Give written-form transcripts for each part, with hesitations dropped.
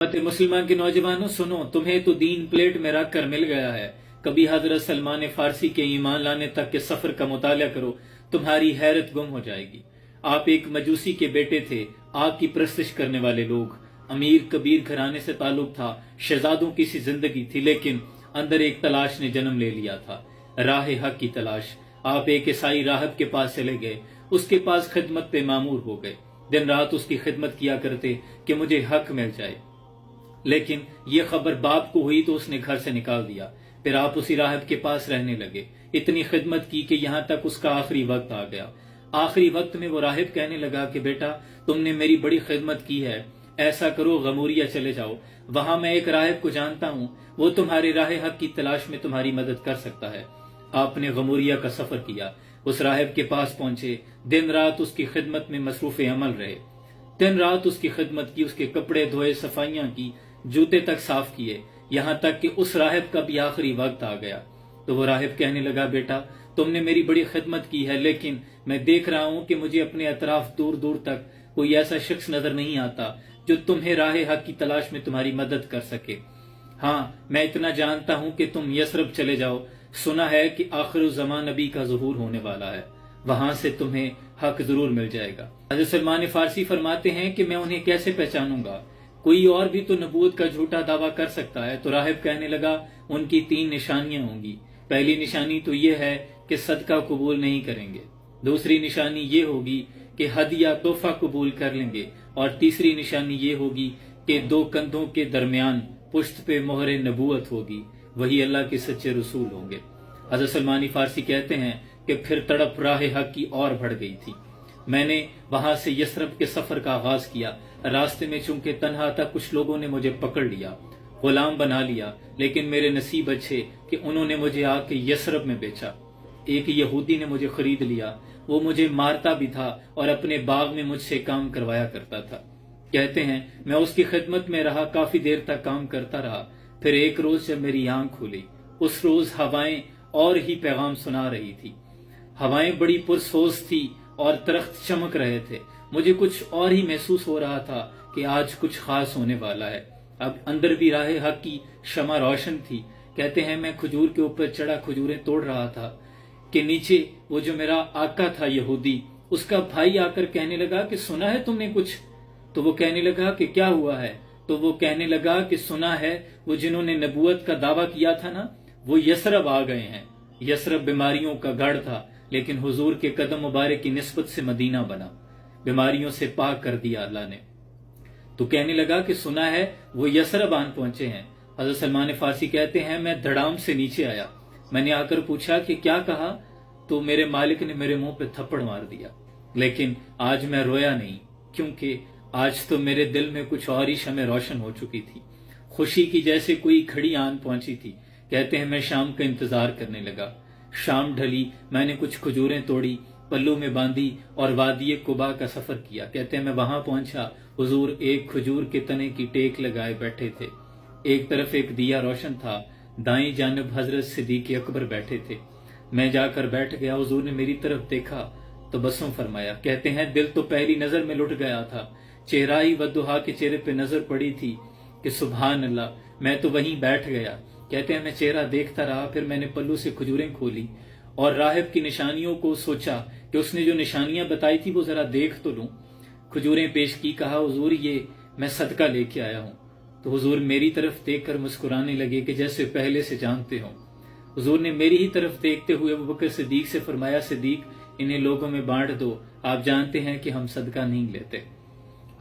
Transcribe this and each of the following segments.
मुसलमान के नौजवानों सुनो, तुम्हें तो दीन प्लेट में रख कर मिल गया है। कभी हजरत सलमान फारसी के ईमान लाने तक के सफर का मुताला करो, तुम्हारी हैरत गुम हो जाएगी। आप एक मजूसी के बेटे थे, आग की परस्तिश करने वाले लोग। अमीर कबीर घराने से ताल्लुक था, शहजादों की सी जिंदगी थी, लेकिन अंदर एक तलाश ने जन्म ले लिया था, राह हक की तलाश। आप एक ईसाई राहब के पास चले गए, उसके पास खिदमत पे मामूर हो गए। दिन रात उसकी खिदमत किया करते कि मुझे हक मिल जाए, लेकिन ये खबर बाप को हुई तो उसने घर से निकाल दिया। फिर आप उसी राहब के पास रहने लगे, इतनी खिदमत की कि यहाँ तक उसका आखिरी वक्त आ गया। आखिरी वक्त में वो राहिब कहने लगा कि बेटा, तुमने मेरी बड़ी खिदमत की है, ऐसा करो गमूरिया चले जाओ, वहां मैं एक राहिब को जानता हूँ, वो तुम्हारे राह हक की तलाश में तुम्हारी मदद कर सकता है। आपने गमूरिया का सफर किया, उस राहिब के पास पहुंचे, दिन रात उसकी खिदमत में मसरूफ अमल रहे। दिन रात उसकी खिदमत की, उसके कपड़े धोए, सफाइयां की, जूते तक साफ किए, यहाँ तक कि उस राहिब का भी आखिरी वक्त आ गया। तो वो राहिब कहने लगा, बेटा तुमने मेरी बड़ी खिदमत की है, लेकिन मैं देख रहा हूं कि मुझे अपने अतराफ दूर दूर तक कोई ऐसा शख्स नजर नहीं आता जो तुम्हें राह हक की तलाश में तुम्हारी मदद कर सके। हाँ, मैं इतना जानता हूं कि तुम यसरब चले जाओ, सुना है कि आखिर ज़मान नबी का ज़ुहूर होने वाला है, वहां से तुम्हें हक जरूर मिल जाएगा। हज़रत सलमान फारसी फरमाते हैं कि मैं उन्हें कैसे पहचानूंगा, कोई और भी तो नबूवत का झूठा दावा कर सकता है। तो राहिब कहने लगा, उनकी 3 निशानियां होंगी। पहली निशानी तो ये है कि सदका कबूल नहीं करेंगे, दूसरी निशानी ये होगी कि हदिया तोहफा कबूल कर लेंगे, और तीसरी निशानी ये होगी कि 2 कंधों के दरमियान पुश्त पे मोहरे नबूवत होगी, वही अल्लाह के सच्चे रसूल होंगे। हज़रत सलमान फारसी कहते हैं कि फिर तड़प राह हक की और बढ़ गई थी। मैंने वहां से यसरब के सफर का आगाज किया। रास्ते में चूंकि तन्हा था, कुछ लोगों ने मुझे पकड़ लिया, गुलाम बना लिया, लेकिन मेरे नसीब अच्छे कि उन्होंने मुझे आके यसरब में बेचा। एक यहूदी ने मुझे खरीद लिया, वो मुझे मारता भी था और अपने बाग में मुझसे काम करवाया करता था। कहते हैं मैं उसकी खिदमत में रहा, काफी देर तक काम करता रहा। फिर एक रोज जब मेरी आंख खुली, उस रोज हवाएं और ही पैगाम सुना रही थी। हवाएं बड़ी पुरसोज थी और दरख्त चमक रहे थे। मुझे कुछ और ही महसूस हो रहा था कि आज कुछ खास होने वाला है। अब अंदर भी राह हक की शमा रोशन थी। कहते हैं मैं खजूर के ऊपर चढ़ा, खजूरें तोड़ रहा था कि नीचे वो जो मेरा आका था यहूदी, उसका भाई आकर कहने लगा कि सुना है तुमने कुछ? तो वो कहने लगा कि क्या हुआ है? तो वो कहने लगा कि सुना है वो जिन्होंने नबूवत का दावा किया था ना, वो यसरब आ गए हैं। यसरब बीमारियों का गढ़ था, लेकिन हुजूर के कदम मुबारक की निस्बत से मदीना बना, बीमारियों से पाक कर दिया अल्लाह ने। तो कहने लगा कि सुना है वो यसरब आन पहुंचे हैं। हज़रत सलमान फारसी कहते हैं मैं धड़ाम से नीचे आया, मैंने आकर पूछा कि क्या कहा, तो मेरे मालिक ने मेरे मुंह पे थप्पड़ मार दिया। लेकिन आज मैं रोया नहीं, क्योंकि आज तो मेरे दिल में कुछ और ही शमे रोशन हो चुकी थी, खुशी की जैसे कोई घड़ी आन पहुंची थी। कहते हैं मैं शाम का इंतजार करने लगा। शाम ढली, मैंने कुछ खजूरें तोड़ी, पल्लू में बांधी और वादिये कुबा का सफर किया। कहते हैं मैं वहां पहुंचा, हुजूर एक खजूर के तने की टेक लगाए बैठे थे। एक तरफ एक दिया रोशन था, दाईं जानब हजरत सिद्दीक अकबर बैठे थे। मैं जाकर बैठ गया। हुजूर ने मेरी तरफ देखा तो बसों फरमाया। कहते हैं दिल तो पहली नजर में लुट गया था, चेहरा ही वद्दुहा के चेहरे पे नजर पड़ी थी कि सुभान अल्लाह, मैं तो वहीं बैठ गया। कहते हैं मैं चेहरा देखता रहा, फिर मैंने पल्लू से खजूरें खोली और राहिब की निशानियों को सोचा कि उसने जो निशानियां बताई थी वो जरा देख तो लूं। खजूरें पेश की, कहा हुजूर ये मैं सदका लेके आया हूं। तो हुजूर मेरी तरफ देखकर मुस्कुराने लगे कि जैसे पहले से जानते हो। हुजूर ने मेरी ही तरफ देखते हुए अबू बकर सिद्दीक से फरमाया, सिद्दीक इन्हें लोगों में बांट दो, आप जानते हैं कि हम सदका नहीं लेते।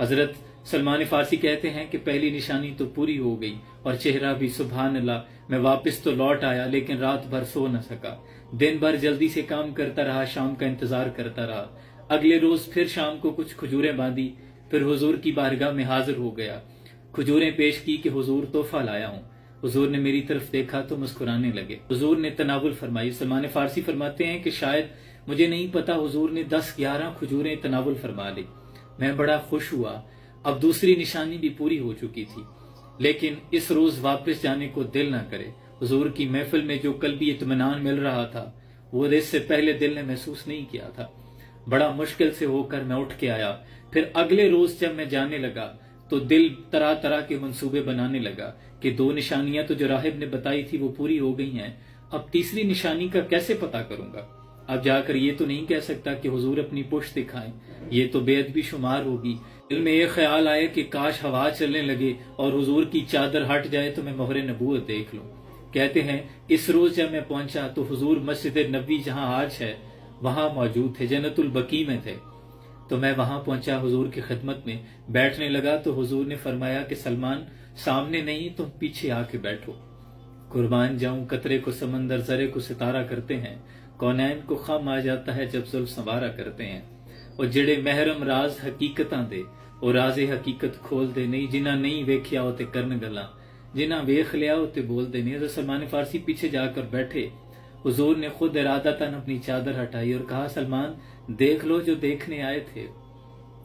हजरत सलमान फारसी कहते हैं कि पहली निशानी तो पूरी हो गई और चेहरा भी, सुभान अल्लाह, मैं वापस तो लौट आया, लेकिन रात भर सो न सका। दिन भर जल्दी से काम करता रहा, शाम का इंतजार करता रहा। अगले रोज फिर शाम को कुछ खजूरें बांधी, फिर हुजूर की बारगाह में हाजिर हो गया। खजूरें पेश की कि हुजूर तोहफा लाया हूं। हुजूर ने मेरी तरफ देखा तो मुस्कुराने लगे। हुजूर ने तनावुल फरमाई। सलमान फारसी फरमाते हैं कि शायद मुझे नहीं पता, हुजूर ने 10-11 खजूरें तनावुल फरमा ली। मैं बड़ा खुश हुआ। अब दूसरी निशानी भी पूरी हो चुकी थी, लेकिन इस रोज वापस जाने को दिल न करे। हुजूर की महफिल में जो कल्बी इत्मीनान मिल रहा था, वो इससे पहले दिल ने महसूस नहीं किया था। बड़ा मुश्किल से होकर मैं उठ के आया। फिर अगले रोज जब मैं जाने लगा تو دل طرح طرح کے منصوبے بنانے لگا کہ 2 نشانیاں تو جو راہب نے بتائی تھی وہ پوری ہو گئی ہیں، اب تیسری نشانی کا کیسے پتہ کروں گا؟ اب جا کر یہ تو نہیں کہہ سکتا کہ حضور اپنی پشت دکھائیں، یہ تو بے ادبی شمار ہوگی۔ دل میں ایک خیال آئے کہ کاش ہوا چلنے لگے اور حضور کی چادر ہٹ جائے تو میں مہر نبوت دیکھ لوں۔ کہتے ہیں اس روز جب میں پہنچا تو حضور مسجد نبوی جہاں آج ہے وہاں موجود تھے، جنت البقیع میں تھے۔ تو میں وہاں پہنچا، حضور کی خدمت میں بیٹھنے لگا تو حضور نے فرمایا کہ سلمان سامنے نہیں تم پیچھے آ کے بیٹھو۔ قربان جاؤں، قطرے کو سمندر، ذرے کو ستارہ کرتے ہیں، کونین کو خم آ جاتا ہے جب زلف سنوارا کرتے ہیں۔ اور جڑے محرم راز حقیقتاں دے اور راز حقیقت کھول دے، نہیں جنہاں نہیں ویکھیا ہوتے کرن گلاں، جنہاں ویکھ لیا ہوتے بول دے نہیں۔ حضرت سلمان فارسی پیچھے جا کر بیٹھے، حضور نے خود ارادتاً اپنی چادر ہٹائی اور کہا سلمان دیکھ لو جو دیکھنے آئے تھے۔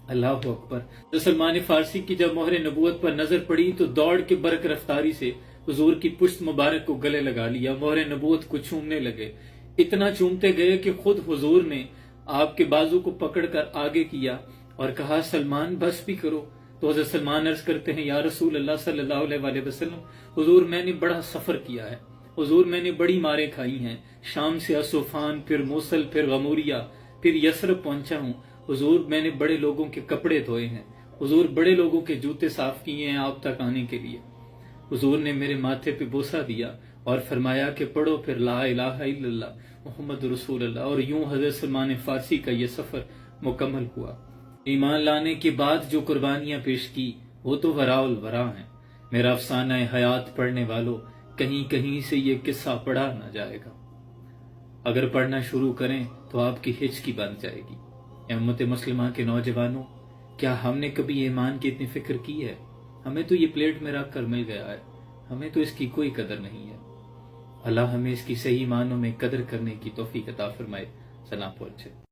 اللہ اکبر۔ حضرت سلمان فارسی کی جب مہر نبوت پر نظر پڑی تو دوڑ کے برق رفتاری سے حضور کی پشت مبارک کو گلے لگا لیا، مہر نبوت کو چومنے لگے، اتنا چومتے گئے کہ خود حضور نے آپ کے بازو کو پکڑ کر آگے کیا اور کہا سلمان بس بھی کرو۔ تو حضرت سلمان عرض کرتے ہیں یا رسول اللہ صلی اللہ علیہ وآلہ وسلم، حضور میں نے بڑا سفر کیا ہے، حضور میں نے بڑی ماریں کھائی ہیں، شام سے اسوفان، پھر موصل، پھر غموریہ، پھر یثرب پہنچا ہوں، حضور میں نے بڑے لوگوں کے کپڑے دھوئے ہیں، حضور بڑے لوگوں کے جوتے صاف کیے ہیں آپ تک آنے کے لیے۔ حضور نے میرے ماتھے پہ بوسہ دیا اور فرمایا کہ پڑھو پھر لا الہ الا اللہ محمد رسول اللہ، اور یوں حضرت سلمان فارسی کا یہ سفر مکمل ہوا۔ ایمان لانے کے بعد جو قربانیاں پیش کی وہ تو وراء الورا ہیں۔ میرا افسانہ حیات پڑھنے والوں، کہیں کہیں سے یہ قصہ پڑھا نہ جائے گا، اگر پڑھنا شروع کریں تو آپ کی ہچکی بن جائے گی۔ اے امت مسلمہ کے نوجوانوں، کیا ہم نے کبھی ایمان کی اتنی فکر کی ہے؟ ہمیں تو یہ پلیٹ میں رکھ کر مل گیا ہے، ہمیں تو اس کی کوئی قدر نہیں ہے۔ اللہ ہمیں اس کی صحیح معنوں میں قدر کرنے کی توفیق عطا فرمائے۔ سلام پہنچے۔